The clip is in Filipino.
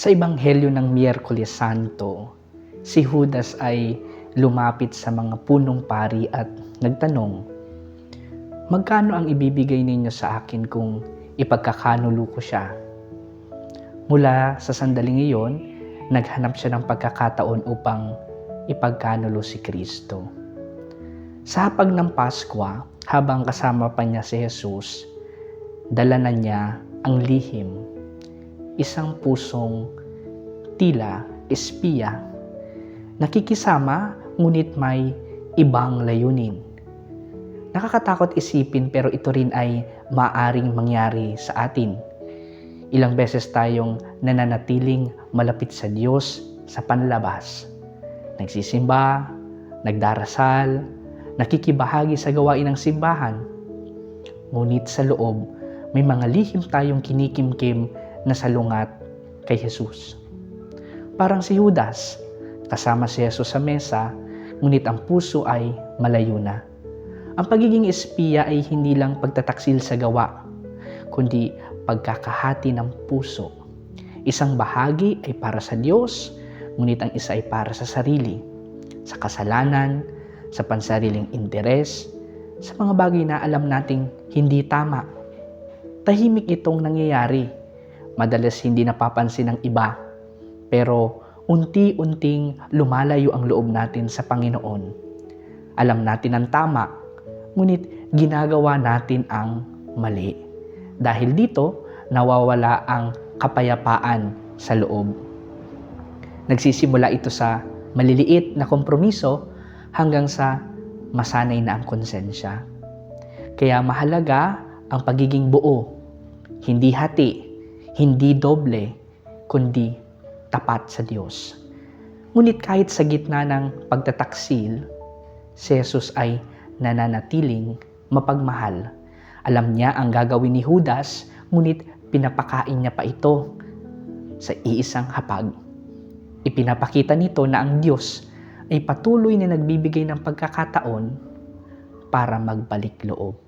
Sa Ebanghelyo ng Miyerkules Santo, si Judas ay lumapit sa mga punong pari at nagtanong, "Magkano ang ibibigay ninyo sa akin kung ipagkakanulo ko siya?" Mula sa sandaling iyon, naghanap siya ng pagkakataon upang ipagkanulo si Kristo. Sa hapag ng Paskwa, habang kasama pa niya si Jesus, dala na niya ang lihim, isang pusong tila espiya, nakikisama ngunit may ibang layunin. Nakakatakot isipin pero ito rin ay maaring mangyari sa atin. Ilang beses tayong nananatiling malapit sa Diyos sa panlabas. Nagsisimba, nagdarasal, nakikibahagi sa gawain ng simbahan. Ngunit sa loob, may mga lihim tayong kinikimkim na salungat kay Jesus. Parang si Judas, kasama si Jesus sa mesa, ngunit ang puso ay malayo na. Ang pagiging espiya ay hindi lang pagtataksil sa gawa, kundi pagkakahati ng puso. Isang bahagi ay para sa Diyos, ngunit ang isa ay para sa sarili, sa kasalanan, sa pansariling interes, sa mga bagay na alam nating hindi tama. Tahimik itong nangyayari. Madalas hindi napapansin ng iba, pero unti-unting lumalayo ang loob natin sa Panginoon. Alam natin ang tama, ngunit ginagawa natin ang mali. Dahil dito, nawawala ang kapayapaan sa loob. Nagsisimula ito sa maliliit na kompromiso hanggang sa masanay na ang konsensya. Kaya mahalaga ang pagiging buo, hindi hati, hindi doble, kundi tapat sa Diyos. Ngunit kahit sa gitna ng pagtataksil, si Jesus ay nananatiling mapagmahal. Alam niya ang gagawin ni Judas, ngunit pinapakain niya pa ito sa iisang hapag. Ipinapakita nito na ang Diyos ay patuloy na nagbibigay ng pagkakataon para magbalik loob.